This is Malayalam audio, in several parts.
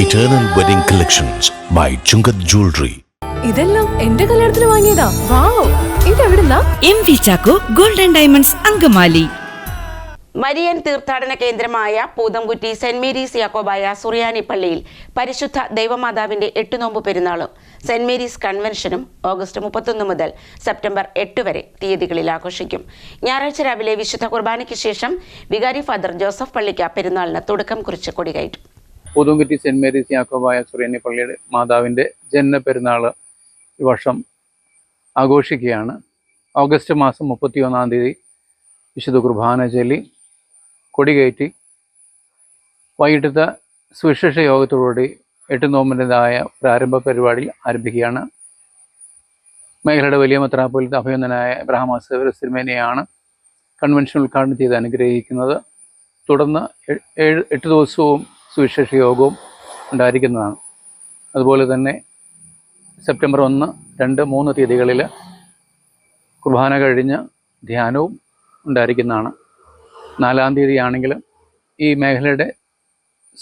Eternal Wedding Collections by Chungat Jewelry. ഇതെല്ലാം എന്റെ കല്യാണത്തിന് വാങ്ങിയതാ. വാവ്, ഇതെവിടുന്നാ? MV Chacko golden diamonds Angamaly. Marian തീർത്ഥാടന കേന്ദ്രമായ പൂതംകുറ്റി സെന്റ് മേരീസ് യാക്കോബായ സുറിയാനി പള്ളിയിൽ പരിശുദ്ധ ദൈവമാതാവിന്റെ 8 നോമ്പ് പെരുന്നാളും സെന്റ് മേരീസ് കൺവെൻഷനും ഓഗസ്റ്റ് 31 മുതൽ സെപ്റ്റംബർ 8 വരെ തീയതികളിൽ ആഘോഷിക്കും. ഞായറാഴ്ച രാവിലെ വിശുദ്ധ കുർബാനയ്ക്ക് ശേഷം വികാരി ഫാദർ ജോസഫ് പള്ളിക്ക പെരുന്നാളിന് തുടക്കം കുറിച്ച് കൊടികയറ്റും. പൂതംകുറ്റി സെന്റ് മേരീസ് യാക്കോബായ സുറിയാനി പള്ളിയുടെ മാതാവിന്റെ ജന്മ പെരുന്നാൾ ഈ വർഷം ആഘോഷിക്കുകയാണ്. ഓഗസ്റ്റ് മാസം 31 തീയതി വിശുദ്ധ കുർബാന ചൊല്ലി കൊടികയറ്റി വൈകിട്ടത്തെ സുവിശേഷ യോഗത്തോടുകൂടി 8 നോമ്പിൻ്റെതായ പ്രാരംഭ പരിപാടി ആരംഭിക്കുകയാണ്. മേഖലയുടെ വലിയ മെത്രാപ്പൊലീത്ത അഭിനന്ദനായ എബ്രഹാം സേവ്യർ തിരുമേനിയാണ് കൺവെൻഷൻ ഉദ്ഘാടനം ചെയ്ത് അനുഗ്രഹിക്കുന്നത്. തുടർന്ന് 8 ദിവസവും സുവിശേഷ യോഗവും ഉണ്ടായിരിക്കുന്നതാണ്. അതുപോലെ തന്നെ സെപ്റ്റംബർ 1, 2, 3 തീയതികളിൽ കുർബാന കഴിഞ്ഞ് ധ്യാനവും ഉണ്ടായിരിക്കുന്നതാണ്. 4-ാം തീയതി ആണെങ്കിൽ ഈ മേഖലയുടെ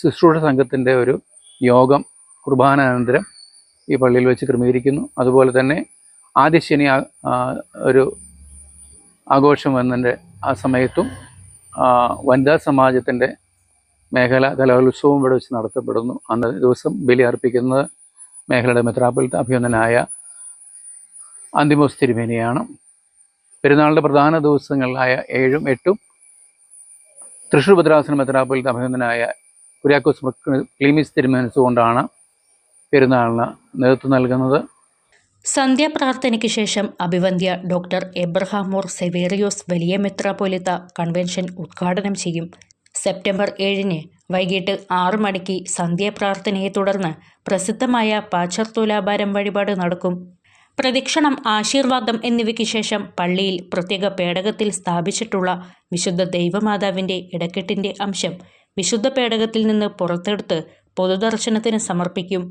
ശുശ്രൂഷ സംഘത്തിൻ്റെ ഒരു യോഗം കുർബാനാനന്തരം ഈ പള്ളിയിൽ വെച്ച് ക്രമീകരിക്കുന്നു. അതുപോലെ തന്നെ ആദ്യ ശനി ഒരു ആഘോഷം വന്നതിൻ്റെ ആ സമയത്തും വനിതാ സമാജത്തിൻ്റെ മേഖല കലോത്സവം ഇവിടെ വെച്ച് നടത്തപ്പെടുന്നു. അന്ന് ദിവസം ബലി അർപ്പിക്കുന്നത് മേഖലയുടെ മെത്രാപ്പൊലീത്ത അഭിനന്ദനായ അന്തിമോസ് തിരുമേനിയാണ്. പെരുന്നാളിൻ്റെ പ്രധാന ദിവസങ്ങളിലായ 7ഉം 8ഉം തൃശ്ശൂർ ഭദ്രാസന മെത്രാപ്പൊലീത്ത അഭിനന്ദനായ കുര്യാക്കോസ് ക്ലീമീസ് തിരുമേനിസ് കൊണ്ടാണ് പെരുന്നാളിന് നേതൃത്വം നൽകുന്നത്. സന്ധ്യാപ്രാർത്ഥനയ്ക്ക് ശേഷം അഭിവന്ദ്യ ഡോക്ടർ എബ്രഹാം മോർ സെവേറിയോസ് വലിയ മെത്രാപ്പൊലീത്ത കൺവെൻഷൻ ഉദ്ഘാടനം ചെയ്യും. സെപ്റ്റംബർ 7 വൈകിട്ട് 6 മണിക്ക് സന്ധ്യാപ്രാർത്ഥനയെ തുടർന്ന് പ്രസിദ്ധമായ പാച്ചർ തുലാഭാരം വഴിപാട് നടക്കും. പ്രദക്ഷിണം, ആശീർവാദം എന്നിവയ്ക്ക് ശേഷം പള്ളിയിൽ പ്രത്യേക പേടകത്തിൽ സ്ഥാപിച്ചിട്ടുള്ള വിശുദ്ധ ദൈവമാതാവിൻ്റെ ഇടക്കെട്ടിൻ്റെ അംശം വിശുദ്ധ പേടകത്തിൽ നിന്ന് പുറത്തെടുത്ത് പൊതുദർശനത്തിന് സമർപ്പിക്കും.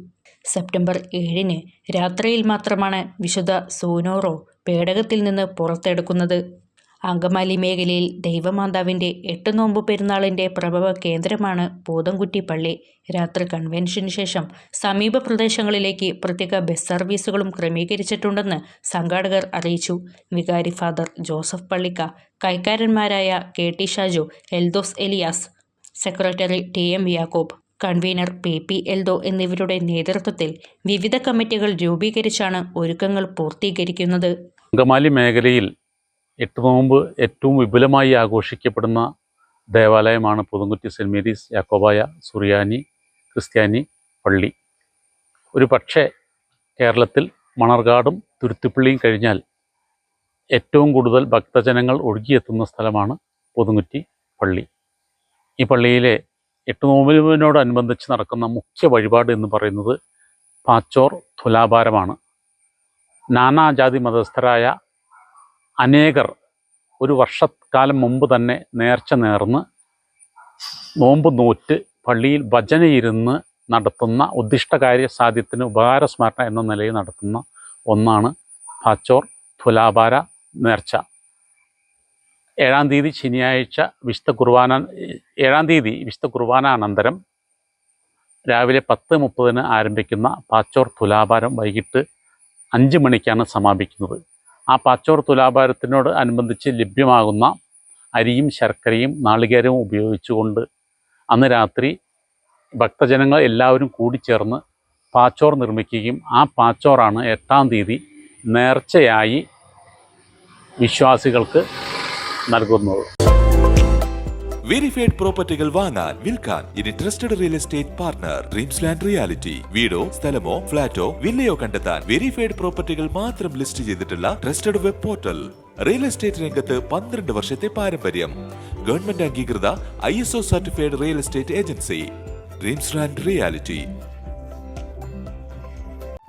സെപ്റ്റംബർ 7 രാത്രിയിൽ മാത്രമാണ് വിശുദ്ധ സൂനോറോ പേടകത്തിൽ നിന്ന് പുറത്തെടുക്കുന്നത്. അങ്കമാലി മേഖലയിൽ ദൈവമാതാവിൻ്റെ 8 നോമ്പ് പെരുന്നാളിൻ്റെ പ്രഭവ കേന്ദ്രമാണ് പൂതംകുറ്റി പള്ളി. രാത്രി കൺവെൻഷന് ശേഷം സമീപ പ്രദേശങ്ങളിലേക്ക് പ്രത്യേക ബസ് സർവീസുകളും ക്രമീകരിച്ചിട്ടുണ്ടെന്ന് സംഘാടകർ അറിയിച്ചു. വികാരി ഫാദർ ജോസഫ് പള്ളിക്ക, കൈക്കാരന്മാരായ KT Shaju, Eldhose Elias, secretary TM Yakob, convener PP Eldho എന്നിവരുടെ നേതൃത്വത്തിൽ വിവിധ കമ്മിറ്റികൾ രൂപീകരിച്ചാണ് ഒരുക്കങ്ങൾ പൂർത്തീകരിക്കുന്നത്. അങ്കമാലി മേഖലയിൽ 8 നോമ്പ് ഏറ്റവും വിപുലമായി ആഘോഷിക്കപ്പെടുന്ന ദേവാലയമാണ് പൂതംകുറ്റി സെന്റ് മേരീസ് യാക്കോബായ സുറിയാനി ക്രിസ്ത്യാനി പള്ളി. ഒരു പക്ഷേ കേരളത്തിൽ മണർകാടും തുരുത്തിപ്പള്ളിയും കഴിഞ്ഞാൽ ഏറ്റവും കൂടുതൽ ഭക്തജനങ്ങൾ ഒഴുകിയെത്തുന്ന സ്ഥലമാണ് പൂതംകുറ്റി പള്ളി. ഈ പള്ളിയിലെ 8 നോമ്പിനോടനുബന്ധിച്ച് നടക്കുന്ന മുഖ്യ വഴിപാട് എന്ന് പറയുന്നത് പാച്ചോർ തുലാഭാരമാണ്. നാനാജാതി മതസ്ഥരായ അനേകർ ഒരു വർഷക്കാലം മുമ്പ് തന്നെ നേർച്ച നേർന്ന് നോമ്പ് നോറ്റ് പള്ളിയിൽ ഭജനയിരുന്ന് നടത്തുന്ന ഉദ്ദിഷ്ടകാര്യ സാധ്യത്തിന് ഉപകാരസ്മരണ എന്ന നിലയിൽ നടത്തുന്ന ഒന്നാണ് പാച്ചോർ തുലാഭാര നേർച്ച. 7-ാം തീയതി ശനിയാഴ്ച വിശുദ്ധ കുർബാനാനന്തരം രാവിലെ 10:30 ആരംഭിക്കുന്ന പാച്ചോർ തുലാഭാരം വൈകിട്ട് 5 മണിക്കാണ് സമാപിക്കുന്നത്. ആ പാച്ചോർ തുലാഭാരത്തിനോട് അനുബന്ധിച്ച് ലഭ്യമാകുന്ന അരിയും ശർക്കരയും നാളികേരവും ഉപയോഗിച്ചുകൊണ്ട് അന്ന് രാത്രി ഭക്തജനങ്ങൾ എല്ലാവരും കൂടിച്ചേർന്ന് പാച്ചോർ നിർമ്മിക്കുകയും ആ പാച്ചോറാണ് 8-ാം തീയതി നേർച്ചയായി വിശ്വാസികൾക്ക് നൽകുന്നത്. വെരിഫൈഡ് പ്രോപ്പർട്ടികൾ വാങ്ങാൻ, വിൽക്കാൻ ഇനി trusted real estate partner dreams land reality. വീടോ സ്ഥലമോ ഫ്ലാറ്റോ വില്ലയോ കണ്ടെത്താൻ വെരിഫൈഡ് പ്രോപ്പർട്ടികൾ മാത്രം ലിസ്റ്റ് ചെയ്തിട്ടുള്ള trusted web portal. Real estate രംഗത്ത് 12 വർഷത്തെ പാരമ്പര്യം. ഗവൺമെന്റ് അംഗീകൃത ISO certified real estate agency dreams land reality.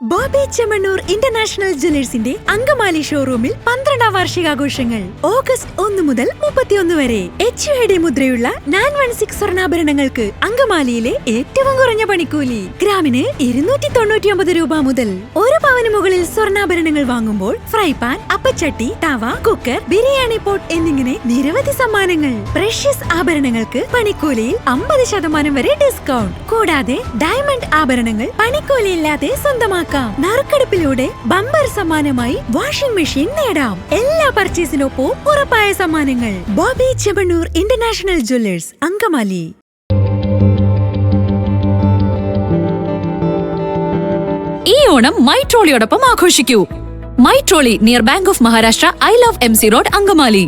Boby Chemmanur international ജ്വല്ലേഴ്സിന്റെ അങ്കമാലി ഷോറൂമിൽ 12ാം വാർഷികാഘോഷങ്ങൾ ഓഗസ്റ്റ് 1 മുതൽ 31 വരെ. HUID മുദ്രയുള്ള 916 സ്വർണ്ണാഭരണങ്ങൾക്ക് അങ്കമാലിയിലെ ഏറ്റവും കുറഞ്ഞ പണിക്കൂലി. ഗ്രാമിന് 299 രൂപ മുതൽ. 1 പവന് മുകളിൽ സ്വർണ്ണാഭരണങ്ങൾ വാങ്ങുമ്പോൾ ഫ്രൈ പാൻ, അപ്പച്ചട്ടി, തവ, കുക്കർ, ബിരിയാണി പോട്ട് എന്നിങ്ങനെ നിരവധി സമ്മാനങ്ങൾ. പ്രഷ്യസ് ആഭരണങ്ങൾക്ക് പണിക്കൂലിയിൽ 50% വരെ ഡിസ്കൗണ്ട്. കൂടാതെ ഡയമണ്ട് ആഭരണങ്ങൾ പണിക്കൂലിയില്ലാതെ സ്വന്തമാക്കാം. നറുക്കെടുപ്പിലൂടെ ബമ്പർ സമ്മാനമായി വാഷിംഗ് മെഷീൻ നേടാം. എല്ലാ പർച്ചേസിനൊപ്പം ഉറപ്പായ സമ്മാനങ്ങൾ. Boby Chemmanur international jewellers, Angamaly. ഈ ഓണം മൈ ട്രോളിയോടൊപ്പം ആഘോഷിക്കൂ. My trolley near bank of Maharashtra, I love MC road, Angamaly.